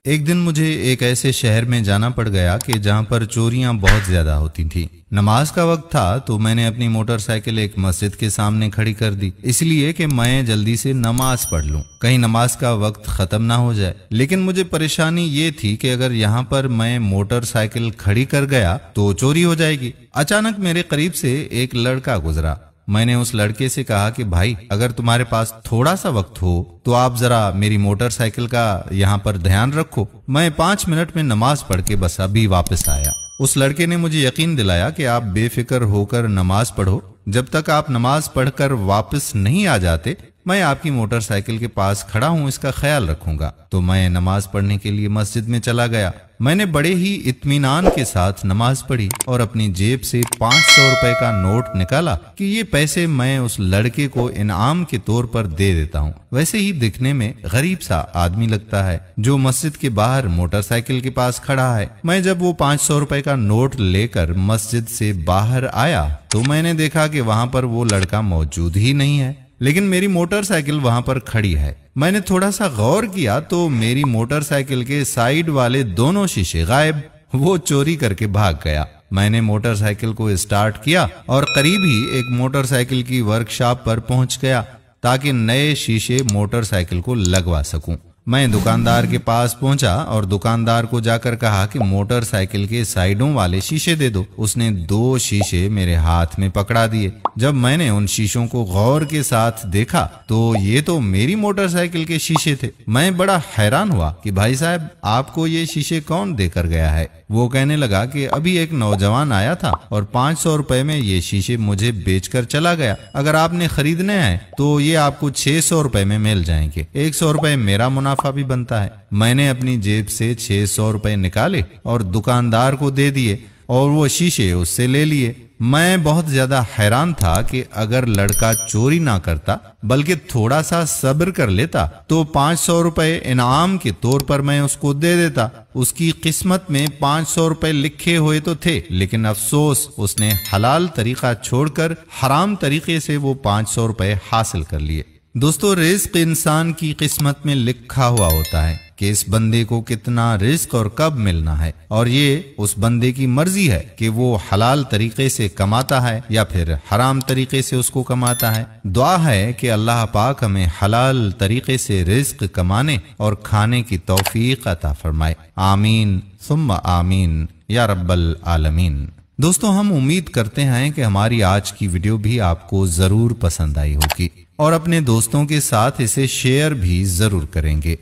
ایک دن مجھے ایک ایسے شہر میں جانا پڑ گیا کہ جہاں پر چوریاں بہت زیادہ ہوتی تھیں۔ نماز کا وقت تھا تو میں نے اپنی موٹر سائیکل ایک مسجد کے سامنے کھڑی کر دی، اس لیے کہ میں جلدی سے نماز پڑھ لوں، کہیں نماز کا وقت ختم نہ ہو جائے۔ لیکن مجھے پریشانی یہ تھی کہ اگر یہاں پر میں موٹر سائیکل کھڑی کر گیا تو چوری ہو جائے گی۔ اچانک میرے قریب سے ایک لڑکا گزرا۔ میں نے اس لڑکے سے کہا کہ بھائی، اگر تمہارے پاس تھوڑا سا وقت ہو تو آپ ذرا میری موٹر سائیکل کا یہاں پر دھیان رکھو، میں 5 منٹ میں نماز پڑھ کے بس ابھی واپس آیا۔ اس لڑکے نے مجھے یقین دلایا کہ آپ بے فکر ہو کر نماز پڑھو، جب تک آپ نماز پڑھ کر واپس نہیں آ جاتے میں آپ کی موٹر سائیکل کے پاس کھڑا ہوں، اس کا خیال رکھوں گا۔ تو میں نماز پڑھنے کے لیے مسجد میں چلا گیا۔ میں نے بڑے ہی اطمینان کے ساتھ نماز پڑھی اور اپنی جیب سے 500 روپے کا نوٹ نکالا کہ یہ پیسے میں اس لڑکے کو انعام کے طور پر دے دیتا ہوں۔ ویسے ہی دکھنے میں غریب سا آدمی لگتا ہے جو مسجد کے باہر موٹر سائیکل کے پاس کھڑا ہے۔ میں جب وہ 500 روپے کا نوٹ لے کر مسجد سے باہر آیا تو میں نے دیکھا کہ وہاں پر وہ لڑکا موجود ہی نہیں ہے، لیکن میری موٹر سائیکل وہاں پر کھڑی ہے۔ میں نے تھوڑا سا غور کیا تو میری موٹر سائیکل کے سائیڈ والے دونوں شیشے غائب، وہ چوری کر کے بھاگ گیا۔ میں نے موٹر سائیکل کو اسٹارٹ کیا اور قریب ہی ایک موٹر سائیکل کی ورکشاپ پر پہنچ گیا تاکہ نئے شیشے موٹر سائیکل کو لگوا سکوں۔ میں دکاندار کے پاس پہنچا اور دکاندار کو جا کر کہا کہ موٹر سائیکل کے سائیڈوں والے شیشے دے دو۔ اس نے 2 شیشے میرے ہاتھ میں پکڑا دیے۔ جب میں نے ان شیشوں کو غور کے ساتھ دیکھا تو یہ تو میری موٹر سائیکل کے شیشے تھے۔ میں بڑا حیران ہوا کہ بھائی صاحب، آپ کو یہ شیشے کون دے کر گیا ہے؟ وہ کہنے لگا کہ ابھی ایک نوجوان آیا تھا اور 500 روپے میں یہ شیشے مجھے بیچ کر چلا گیا۔ اگر آپ نے خریدنے ہیں تو یہ آپ کو 600 روپے میں مل جائیں گے، 100 روپے میرا منافع بھی بنتا ہے۔ میں نے اپنی جیب سے 600 روپے نکالے اور دکاندار کو دے دیے اور وہ شیشے اس سے لے لیے۔ میں بہت زیادہ حیران تھا کہ اگر لڑکا چوری نہ کرتا بلکہ تھوڑا سا صبر کر لیتا تو 500 روپے انعام کے طور پر میں اس کو دے دیتا۔ اس کی قسمت میں 500 روپے لکھے ہوئے تو تھے، لیکن افسوس اس نے حلال طریقہ چھوڑ کر حرام طریقے سے وہ 500 روپے حاصل کر لیے۔ دوستو، رزق انسان کی قسمت میں لکھا ہوا ہوتا ہے کہ اس بندے کو کتنا رزق اور کب ملنا ہے، اور یہ اس بندے کی مرضی ہے کہ وہ حلال طریقے سے کماتا ہے یا پھر حرام طریقے سے اس کو کماتا ہے۔ دعا ہے کہ اللہ پاک ہمیں حلال طریقے سے رزق کمانے اور کھانے کی توفیق عطا فرمائے۔ آمین ثم آمین یا رب العالمین۔ دوستو، ہم امید کرتے ہیں کہ ہماری آج کی ویڈیو بھی آپ کو ضرور پسند آئی ہوگی اور اپنے دوستوں کے ساتھ اسے شیئر بھی ضرور کریں گے۔